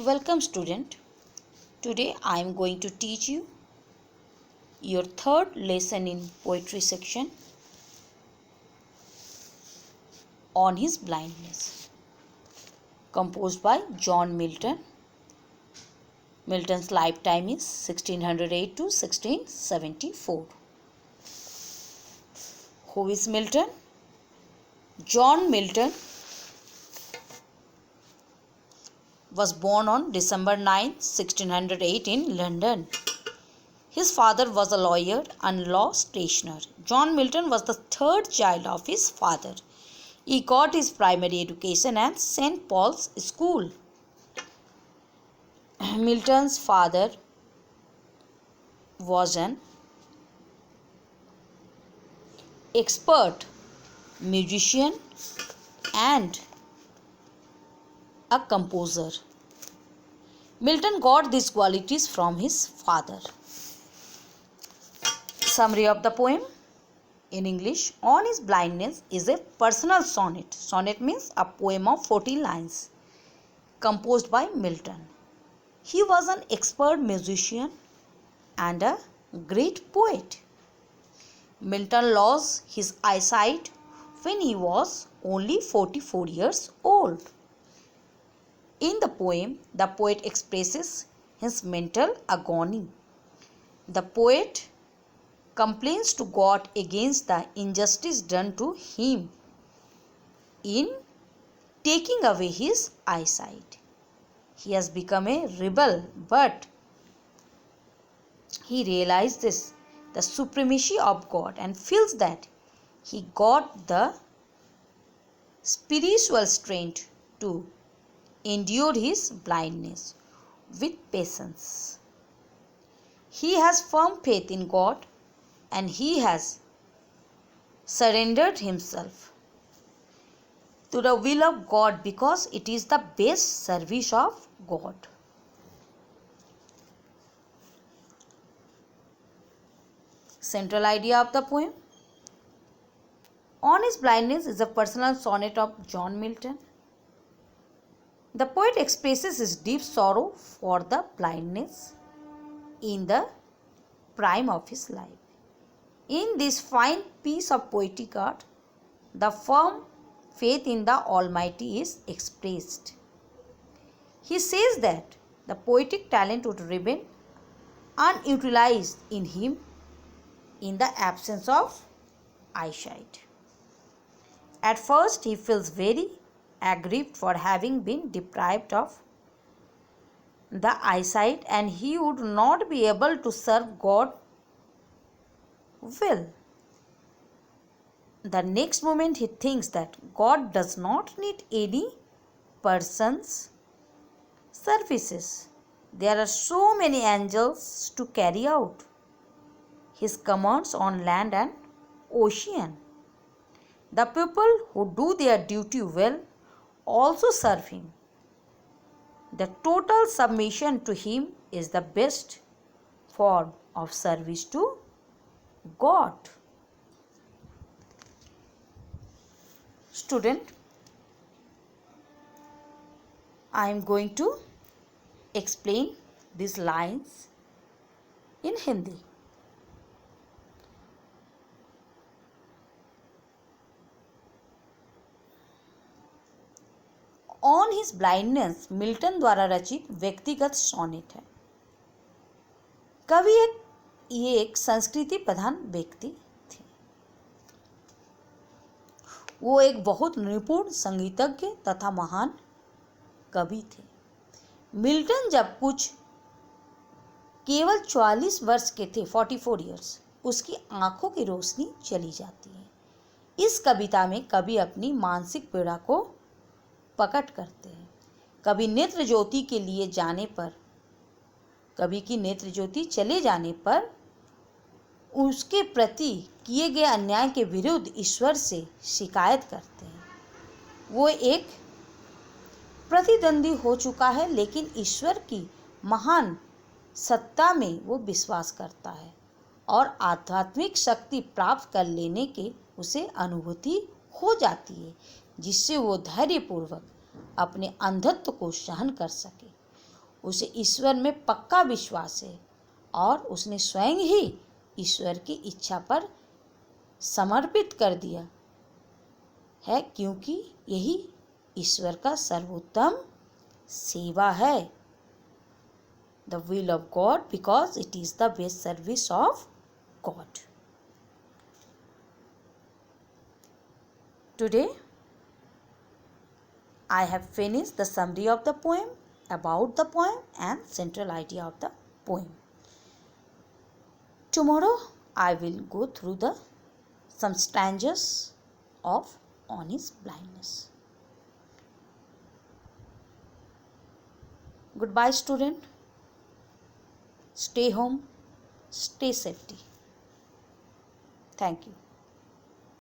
Welcome student. Today I am going to teach you your third lesson in poetry section on his blindness, composed by John Milton. Milton's lifetime is 1608 to 1674. Who is Milton? John Milton was born on December 9, 1608 in London. His father was a lawyer and law stationer. John Milton was the third child of his father. He got his primary education at St. Paul's School. Milton's father was an expert musician and a composer. Milton got these qualities from his father. Summary of the poem in English. On his blindness is a personal sonnet. Sonnet means a poem of 40 lines composed by Milton. He was an expert musician and a great poet. Milton lost his eyesight when he was only 44 years old. In the poem, the poet expresses his mental agony. The poet complains to God against the injustice done to him in taking away his eyesight. He has become a rebel, but he realizes the supremacy of God and feels that he got the spiritual strength to endure his blindness with patience. He has firm faith in God and he has surrendered himself to the will of God because it is the best service of God. Central idea of the poem. On his blindness is a personal sonnet of John Milton. The poet expresses his deep sorrow for the blindness in the prime of his life. In this fine piece of poetic art, the firm faith in the Almighty is expressed. He says that the poetic talent would remain unutilized in him in the absence of eyesight. At first, he feels very aggrieved for having been deprived of the eyesight and he would not be able to serve God well. The next moment he thinks that God does not need any person's services. There are so many angels to carry out his commands on land and ocean. The people who do their duty well also serve him. The total submission to him is the best form of service to God. Student, I am going to explain these lines in Hindi. On his blindness Milton द्वारा रचित व्यक्तिगत sonnet है। कवि ये एक संस्कृति प्रधान व्यक्ति थे। वो एक बहुत निपुण संगीतज्ञ तथा महान कवि थे। मिल्टन जब कुछ केवल 44 वर्ष के थे, 44 इयर्स, उसकी आंखों की रोशनी चली जाती है। इस कविता में कवि अपनी मानसिक पीड़ा को प्रकट करते हैं। कभी नेत्र ज्योति के लिए जाने पर, कवि की नेत्र ज्योति चले जाने पर उसके प्रति किए गए अन्याय के विरुद्ध ईश्वर से शिकायत करते हैं। वो एक प्रतिद्वंदी हो चुका है लेकिन ईश्वर की महान सत्ता में वो विश्वास करता है और आध्यात्मिक शक्ति प्राप्त कर लेने के उसे अनुभूति हो जाती है, जिससे वो धैर्यपूर्वक अपने अंधत्व को सहन कर सके। उसे ईश्वर में पक्का विश्वास है और उसने स्वयं ही ईश्वर की इच्छा पर समर्पित कर दिया है, क्योंकि यही ईश्वर का सर्वोत्तम सेवा है। The will of God, because it is the best service of God. Today I have finished the summary of the poem, about the poem and central idea of the poem. Tomorrow I will go through some stanzas of On His Blindness. Goodbye, student. Stay home, stay safety. Thank you.